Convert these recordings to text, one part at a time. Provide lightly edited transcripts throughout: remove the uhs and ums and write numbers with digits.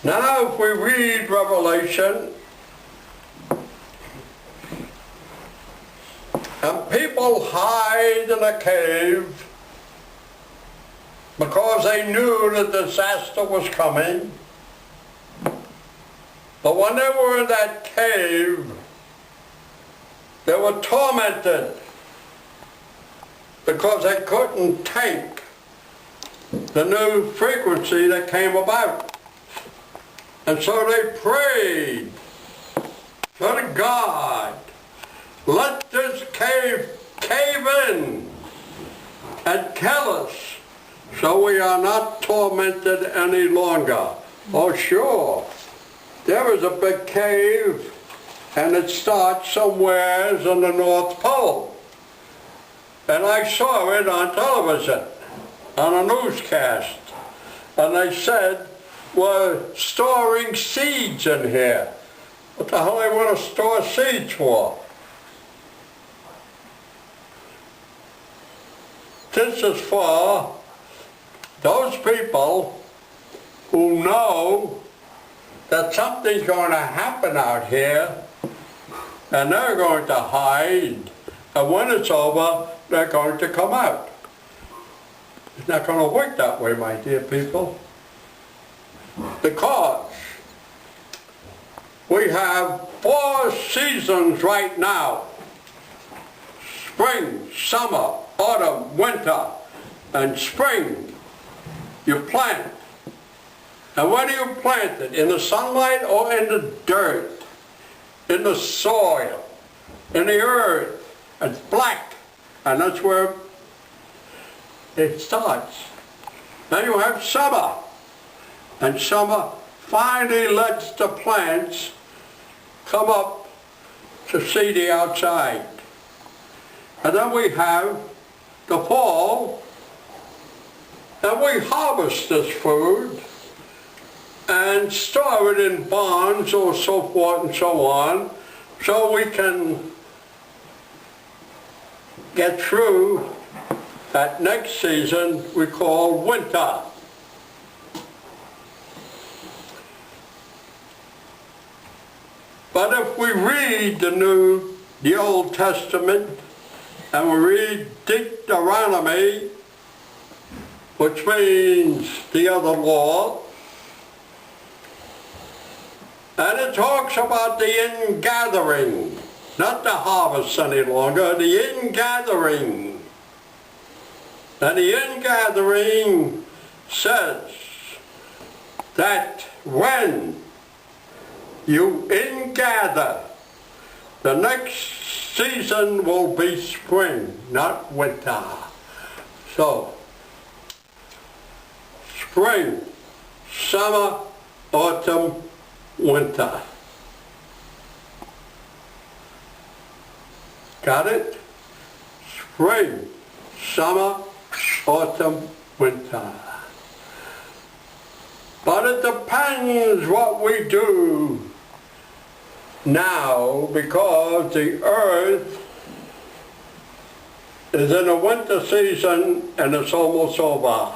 Now if we read Revelation, and people hide in a cave because they knew the disaster was coming. But when they were in that cave, they were tormented because they couldn't take the new frequency that came about. And so they prayed to God, let this cave cave in and kill us so we are not tormented any longer. Oh sure, there is a big cave and it starts somewhere in the North Pole. And I saw it on television, on a newscast, and they said, we're storing seeds in here. What the hell do they want to store seeds for? This is for those people who know that something's going to happen out here, and they're going to hide, and when it's over, they're going to come out. It's not going to work that way, my dear people, because we have 4 seasons right now: spring, summer, autumn, winter. And spring, you plant. And where do you plant it? In the sunlight or in the dirt? In the soil, in the earth. It's black, and that's where it starts. Then you have summer, and summer finally lets the plants come up to see the outside. And then we have the fall, and we harvest this food and store it in barns or so forth and so on, so we can get through that next season we call winter. But if we read the Old Testament, and we read Deuteronomy, which means the other law, and it talks about the ingathering, not the harvest any longer, the ingathering. And the ingathering says that when you ingather, the next season will be spring, not winter. So, spring, summer, autumn, winter. Got it? Spring, summer, autumn, winter. But it depends what we do now, because the earth is in a winter season and it's almost over.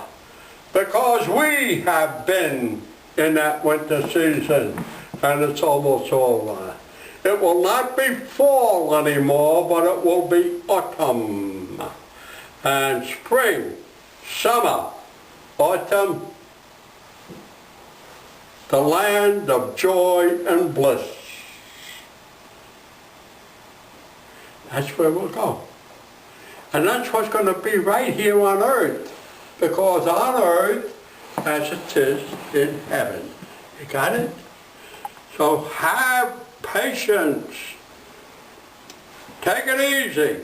Because we have been in that winter season and it's almost over. It will not be fall anymore, but it will be autumn. And spring, summer, autumn, the land of joy and bliss. That's where we'll go. And that's what's going to be right here on earth. Because on earth, as it is in heaven. You got it? So have patience. Take it easy.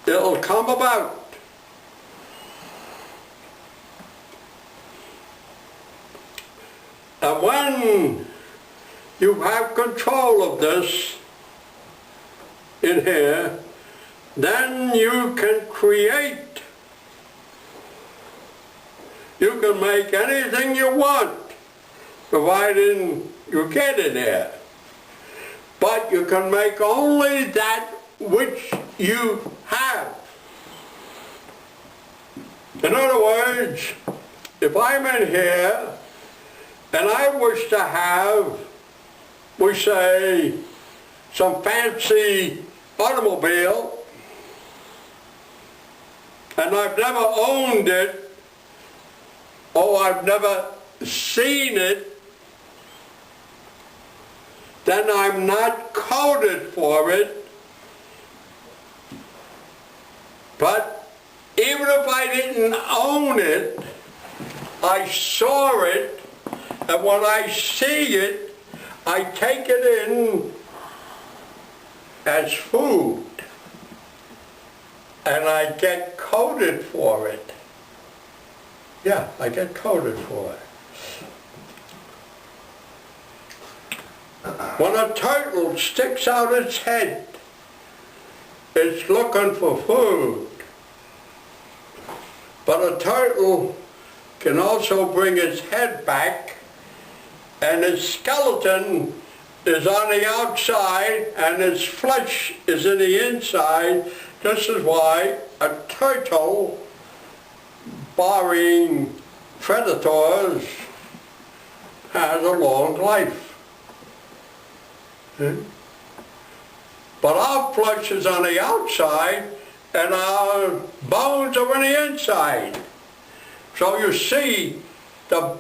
It'll come about. And when you have control of this in here, then you can create. You can make anything you want, providing you get in there. But you can make only that which you have. In other words, if I'm in here And I wish to have, we say, some fancy automobile, and I've never owned it, or I've never seen it, then I'm not coded for it. But even if I didn't own it, I saw it, and when I see it, I take it in as food, and I get coded for it. Yeah, I get coded for it. When a turtle sticks out its head, it's looking for food. But a turtle can also bring its head back, and its skeleton is on the outside and its flesh is in the inside. This is why a turtle, barring predators, has a long life. But our flesh is on the outside and our bones are on the inside. So you see the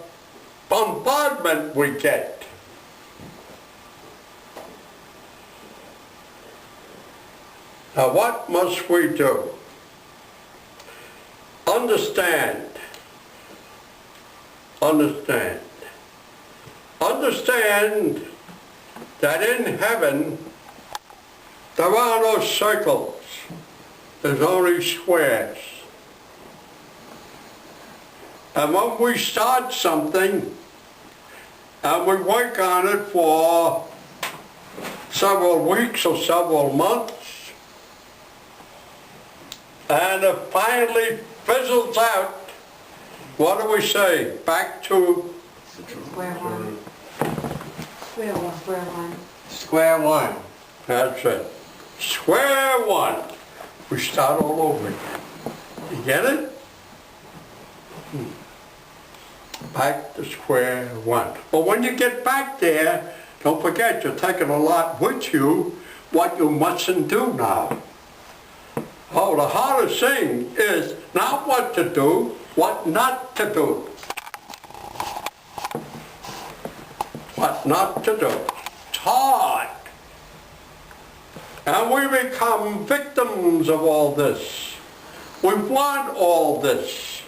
bombardment we get. Now what must we do? Understand. Understand that in heaven there are no circles, there's only squares. And when we start something and we work on it for several weeks or several months, and it finally fizzles out, what do we say? Back to Square one. Square one. Square one. square one. That's it. Square one. We start all over again. You get it? Back to square one. But when you get back there, don't forget you're taking a lot with you, what you mustn't do now. Oh, the hardest thing is not what to do, what not to do. What not to do. It's hard. And we become victims of all this. We want all this.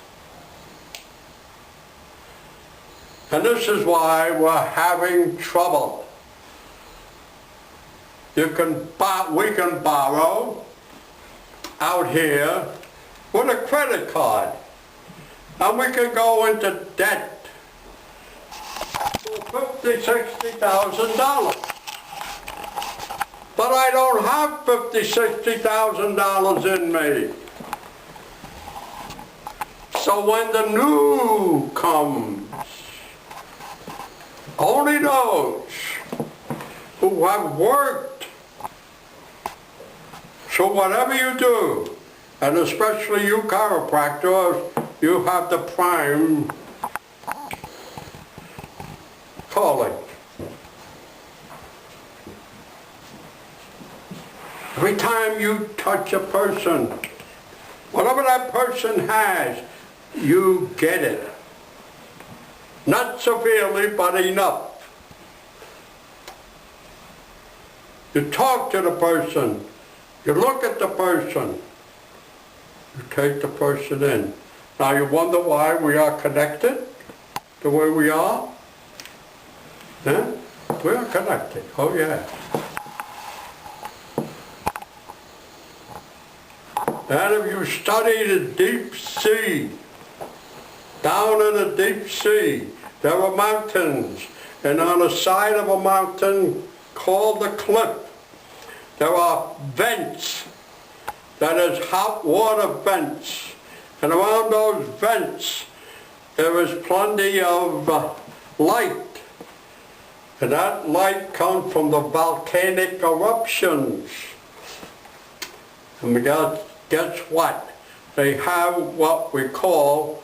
And this is why we're having trouble. We can borrow out here with a credit card, and we can go into debt for $50,000, $60,000. But I don't have $50,000, $60,000 in me. So when the new comes, only those who have worked. So whatever you do, and especially you chiropractors, you have the prime calling. Every time you touch a person, whatever that person has, you get it. Not severely, but enough. You talk to the person. You look at the person, you take the person in. Now you wonder why we are connected the way we are? Yeah? We are connected, oh yeah. And if you study the deep sea, down in the deep sea, there are mountains, and on the side of a mountain called the cliff, there are vents, that is hot water vents, and around those vents there is plenty of light, and that light comes from the volcanic eruptions. And guess what? They have what we call